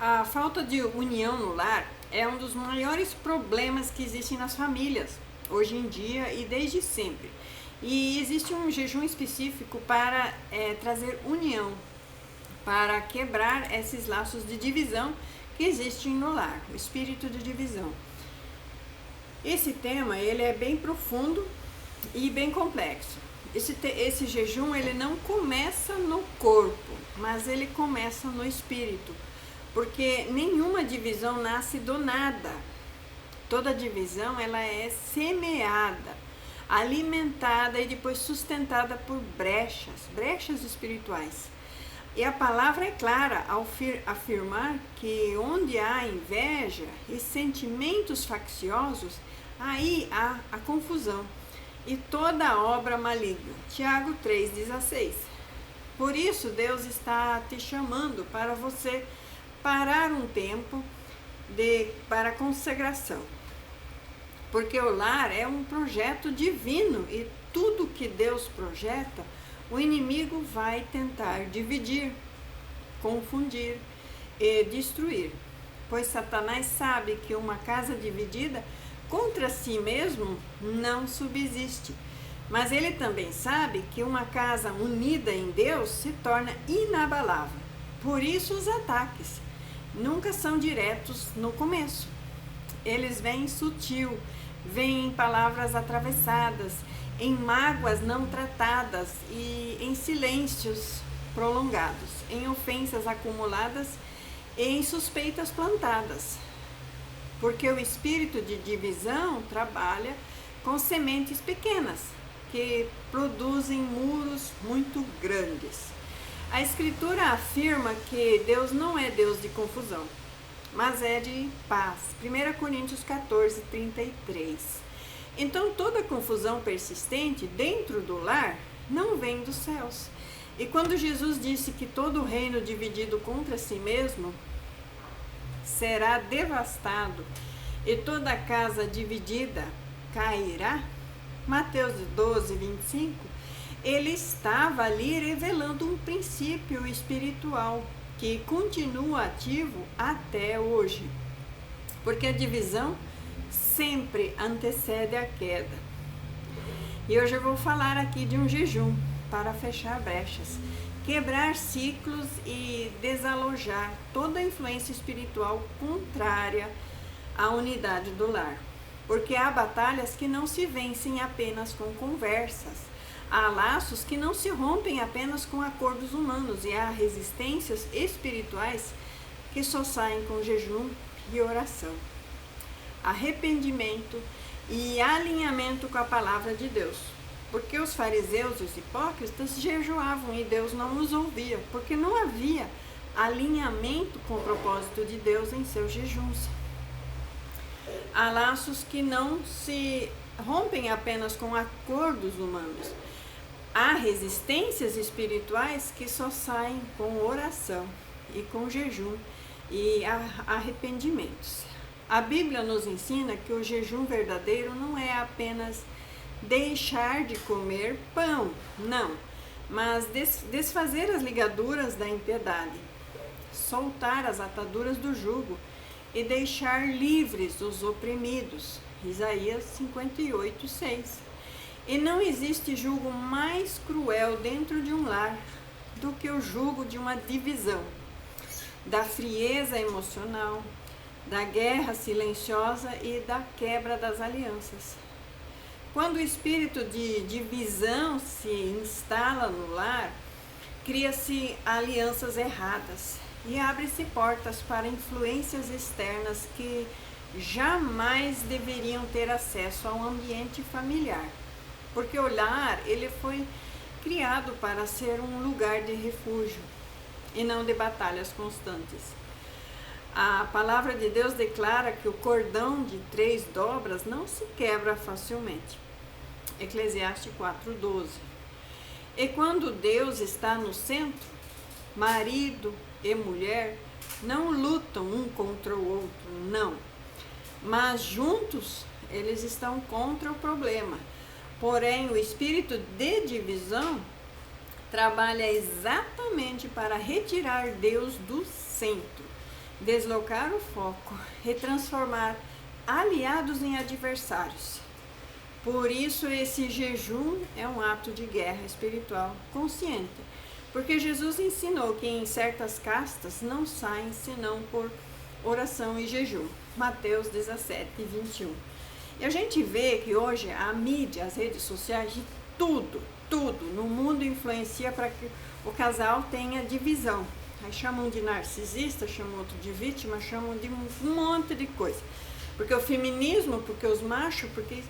A falta de união no lar é um dos maiores problemas que existem nas famílias, hoje em dia e desde sempre. E existe um jejum específico para trazer união, para quebrar esses laços de divisão que existem no lar, o espírito de divisão. Esse tema ele é bem profundo e bem complexo. Esse jejum ele não começa no corpo, mas ele começa no espírito, porque nenhuma divisão nasce do nada. Toda divisão ela é semeada, alimentada e depois sustentada por brechas espirituais. E a palavra é clara ao afirmar que onde há inveja e sentimentos facciosos, aí há a confusão e toda obra maligna. Tiago 3,16. Por isso Deus está te chamando para você parar um tempo para consagração. Porque o lar é um projeto divino e tudo que Deus projeta, o inimigo vai tentar dividir, confundir e destruir. Pois Satanás sabe que uma casa dividida contra si mesmo não subsiste. Mas ele também sabe que uma casa unida em Deus se torna inabalável. Por isso os ataques nunca são diretos no começo. Eles vêm sutil, vêm em palavras atravessadas, em mágoas não tratadas e em silêncios prolongados, em ofensas acumuladas e em suspeitas plantadas. Porque o espírito de divisão trabalha com sementes pequenas, que produzem muros muito grandes. A Escritura afirma que Deus não é Deus de confusão, mas é de paz. 1 Coríntios 14, 33. Então toda confusão persistente dentro do lar não vem dos céus. E quando Jesus disse que todo reino dividido contra si mesmo será devastado e toda casa dividida cairá, Mateus 12, 25, ele estava ali revelando um princípio espiritual que continua ativo até hoje. Porque a divisão sempre antecede a queda. E hoje eu vou falar aqui de um jejum para fechar brechas, quebrar ciclos e desalojar toda a influência espiritual contrária à unidade do lar. Porque há batalhas que não se vencem apenas com conversas, há laços que não se rompem apenas com acordos humanos e há resistências espirituais que só saem com jejum e oração, arrependimento e alinhamento com a palavra de Deus. Porque os fariseus e os hipócritas jejuavam e Deus não os ouvia, porque não havia alinhamento com o propósito de Deus em seus jejuns. Há laços que não se rompem apenas com acordos humanos. Há resistências espirituais que só saem com oração e com jejum e arrependimentos. A Bíblia nos ensina que o jejum verdadeiro não é apenas deixar de comer pão, não, mas desfazer as ligaduras da impiedade, soltar as ataduras do jugo e deixar livres os oprimidos. Isaías 58, 6. E não existe jugo mais cruel dentro de um lar do que o jugo de uma divisão, da frieza emocional, da guerra silenciosa e da quebra das alianças. Quando o espírito de divisão se instala no lar, cria-se alianças erradas e abre-se portas para influências externas que jamais deveriam ter acesso ao ambiente familiar. Porque o lar, ele foi criado para ser um lugar de refúgio e não de batalhas constantes. A palavra de Deus declara que o cordão de 3 dobras não se quebra facilmente. Eclesiastes 4:12. E quando Deus está no centro, marido e mulher não lutam um contra o outro, não. Mas juntos eles estão contra o problema. Porém, o espírito de divisão trabalha exatamente para retirar Deus do centro deslocar o foco e transformar aliados em adversários. Por isso, esse jejum é um ato de guerra espiritual consciente, porque Jesus ensinou que em certas castas não saem senão por oração e jejum. Mateus 17:21. E a gente vê que hoje a mídia, as redes sociais, de tudo no mundo influencia para que o casal tenha divisão. Aí chamam de narcisista, chamam outro de vítima, chamam de um monte de coisa. Porque o feminismo, porque os machos, porque...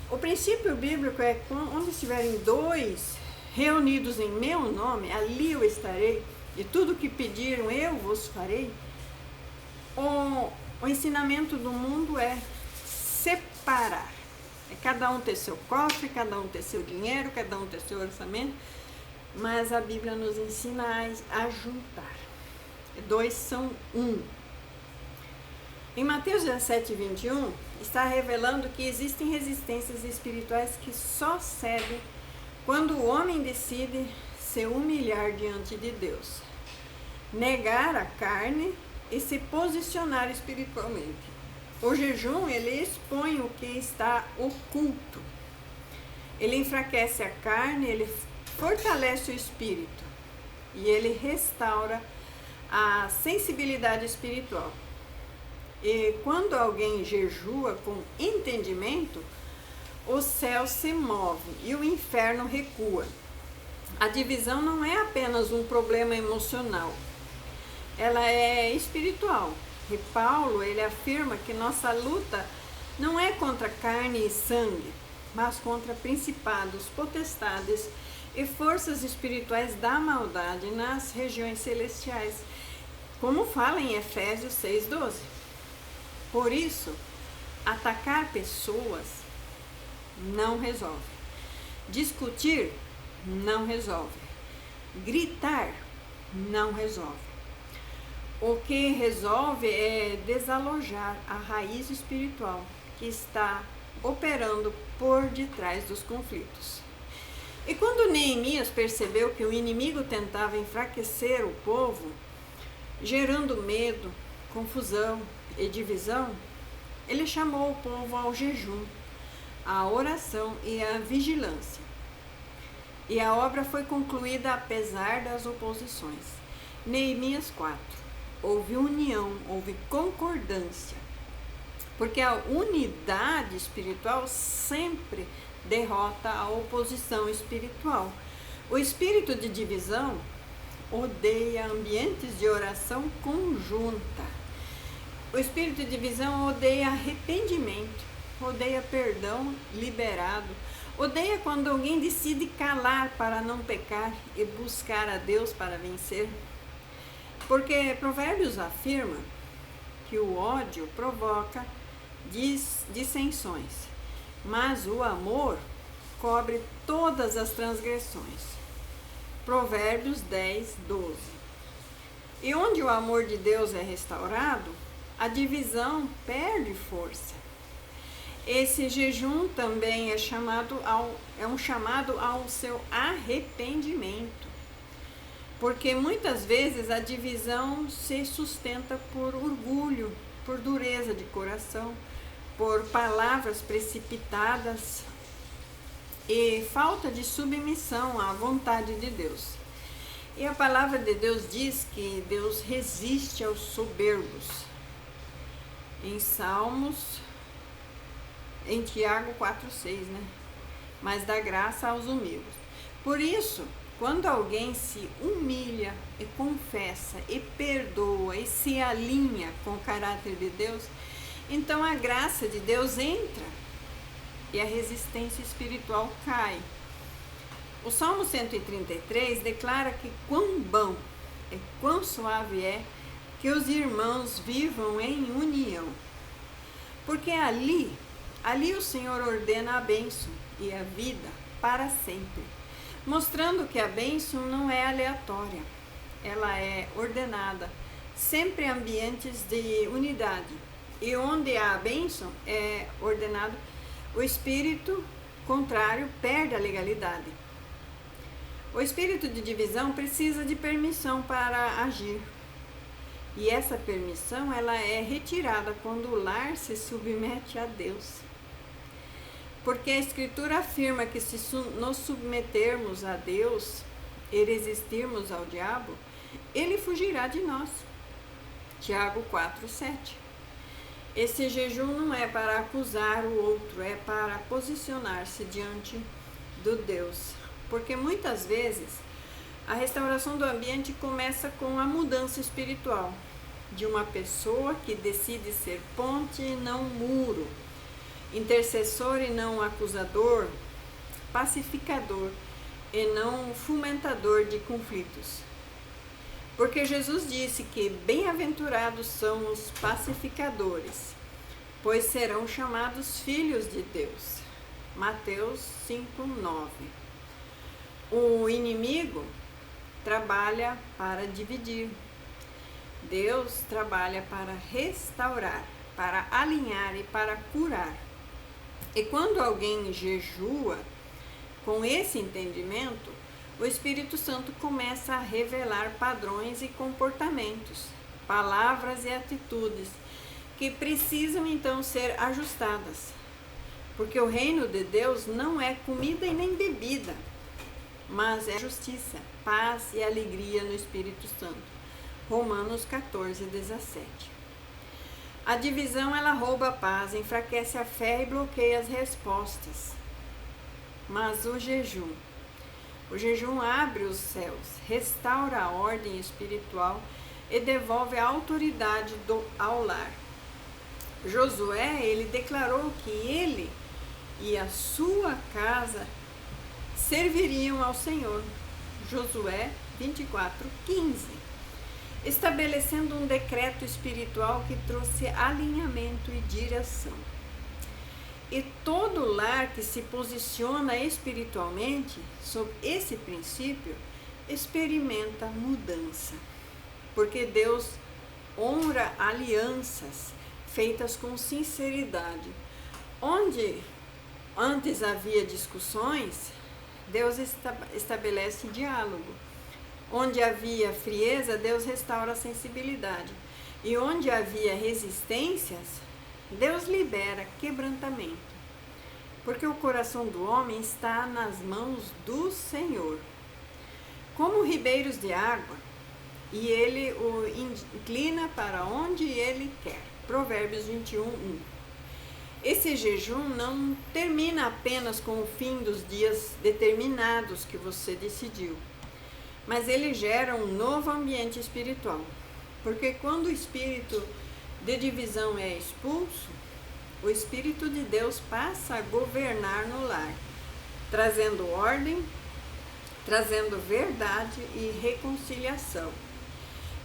o princípio bíblico é que onde estiverem dois reunidos em meu nome, ali eu estarei, e tudo que pediram eu vos farei. O ensinamento do mundo é separar. É cada um ter seu cofre, cada um ter seu dinheiro, cada um ter seu orçamento, mas a Bíblia nos ensina a juntar. Dois são um. Em Mateus 17:21, está revelando que existem resistências espirituais que só cedem quando o homem decide se humilhar diante de Deus, negar a carne e se posicionar espiritualmente. O jejum, ele expõe o que está oculto. Ele enfraquece a carne, ele fortalece o espírito e ele restaura a sensibilidade espiritual. E quando alguém jejua com entendimento, o céu se move e o inferno recua. A divisão não é apenas um problema emocional, ela é espiritual. E Paulo, ele afirma que nossa luta não é contra carne e sangue, mas contra principados, potestades e forças espirituais da maldade nas regiões celestiais, como fala em Efésios 6:12. Por isso, atacar pessoas não resolve. Discutir não resolve. Gritar não resolve. O que resolve é desalojar a raiz espiritual que está operando por detrás dos conflitos. E quando Neemias percebeu que o inimigo tentava enfraquecer o povo, gerando medo, confusão e divisão, ele chamou o povo ao jejum, à oração e à vigilância. E a obra foi concluída apesar das oposições. Neemias 4. Houve união, houve concordância, porque a unidade espiritual sempre derrota a oposição espiritual. O espírito de divisão odeia ambientes de oração conjunta. O espírito de divisão odeia arrependimento, odeia perdão liberado, odeia quando alguém decide calar para não pecar e buscar a Deus para vencer. Porque Provérbios afirma que o ódio provoca dissensões, mas o amor cobre todas as transgressões. Provérbios 10:12. E onde o amor de Deus é restaurado, a divisão perde força. Esse jejum também é um chamado ao seu arrependimento. Porque muitas vezes a divisão se sustenta por orgulho, por dureza de coração, por palavras precipitadas e falta de submissão à vontade de Deus. E a palavra de Deus diz que Deus resiste aos soberbos. Em Tiago 4:6, né? Mas dá graça aos humildes. Por isso, quando alguém se humilha e confessa e perdoa e se alinha com o caráter de Deus, então a graça de Deus entra e a resistência espiritual cai. O Salmo 133 declara que quão bom e quão suave é que os irmãos vivam em união. Porque ali o Senhor ordena a bênção e a vida para sempre, mostrando que a bênção não é aleatória, ela é ordenada, sempre em ambientes de unidade. E onde a bênção é ordenado, o espírito contrário perde a legalidade. O espírito de divisão precisa de permissão para agir. E essa permissão ela é retirada quando o lar se submete a Deus. Porque a Escritura afirma que se nos submetermos a Deus e resistirmos ao diabo, ele fugirá de nós. Tiago 4:7. Esse jejum não é para acusar o outro, é para posicionar-se diante do Deus. Porque muitas vezes a restauração do ambiente começa com a mudança espiritual de uma pessoa que decide ser ponte e não muro, intercessor e não acusador, pacificador e não fomentador de conflitos. Porque Jesus disse que bem-aventurados são os pacificadores, pois serão chamados filhos de Deus. Mateus 5:9. O inimigo trabalha para dividir. Deus trabalha para restaurar, para alinhar e para curar. E quando alguém jejua com esse entendimento, o Espírito Santo começa a revelar padrões e comportamentos, palavras e atitudes que precisam então ser ajustadas. Porque o reino de Deus não é comida e nem bebida, mas é justiça, paz e alegria no Espírito Santo. Romanos 14:17. A divisão ela rouba a paz, enfraquece a fé e bloqueia as respostas. Mas o jejum abre os céus, restaura a ordem espiritual e devolve a autoridade ao lar. Josué, ele declarou que ele e a sua casa serviriam ao Senhor. Josué 24:15. Estabelecendo um decreto espiritual que trouxe alinhamento e direção. E todo lar que se posiciona espiritualmente sob esse princípio experimenta mudança, porque Deus honra alianças feitas com sinceridade. Onde antes havia discussões, Deus estabelece diálogo. Onde havia frieza, Deus restaura a sensibilidade. E onde havia resistências, Deus libera quebrantamento. Porque o coração do homem está nas mãos do Senhor, como ribeiros de água, e ele o inclina para onde ele quer. Provérbios 21:1. Esse jejum não termina apenas com o fim dos dias determinados que você decidiu, mas ele gera um novo ambiente espiritual. Porque quando o espírito de divisão é expulso, o Espírito de Deus passa a governar no lar, trazendo ordem, trazendo verdade e reconciliação.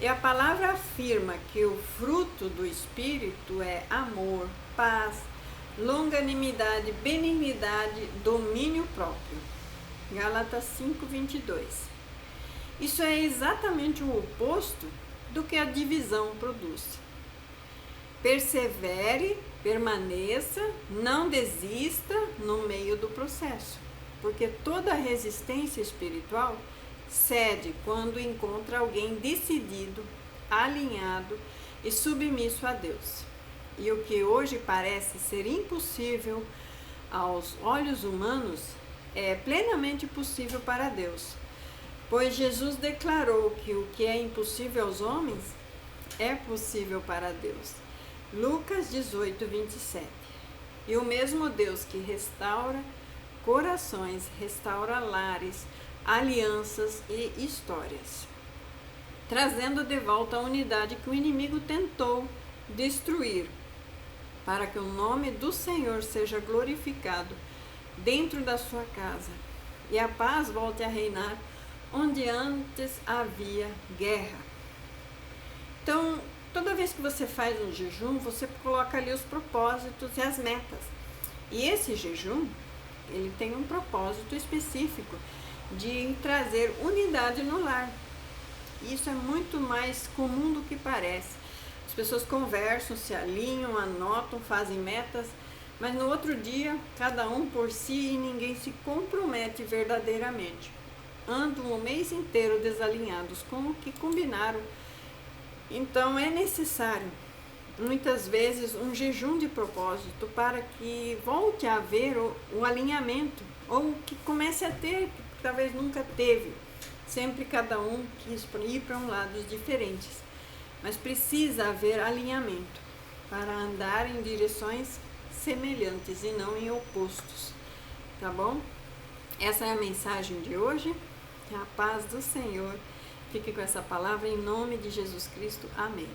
E a palavra afirma que o fruto do Espírito é amor, paz, longanimidade, benignidade, domínio próprio. Gálatas 5:22. Isso é exatamente o oposto do que a divisão produz. Persevere, permaneça, não desista no meio do processo, porque toda resistência espiritual cede quando encontra alguém decidido, alinhado e submisso a Deus. E o que hoje parece ser impossível aos olhos humanos é plenamente possível para Deus. Pois Jesus declarou que o que é impossível aos homens é possível para Deus. Lucas 18:27. E o mesmo Deus que restaura corações, restaura lares, alianças e histórias, trazendo de volta a unidade que o inimigo tentou destruir, para que o nome do Senhor seja glorificado dentro da sua casa e a paz volte a reinar onde antes havia guerra. Então, toda vez que você faz um jejum, você coloca ali os propósitos e as metas. E esse jejum, ele tem um propósito específico de trazer unidade no lar. Isso é muito mais comum do que parece. As pessoas conversam, se alinham, anotam, fazem metas, mas no outro dia, cada um por si e ninguém se compromete verdadeiramente. Andam o mês inteiro desalinhados com o que combinaram Então é necessário, muitas vezes, um jejum de propósito para que volte a haver o alinhamento, ou que comece a ter, porque talvez nunca teve. Sempre cada um quis ir para um lado diferentes. Mas precisa haver alinhamento para andar em direções semelhantes e não em opostos. Tá bom? Essa é a mensagem de hoje. A paz do Senhor. Fique com essa palavra em nome de Jesus Cristo. Amém.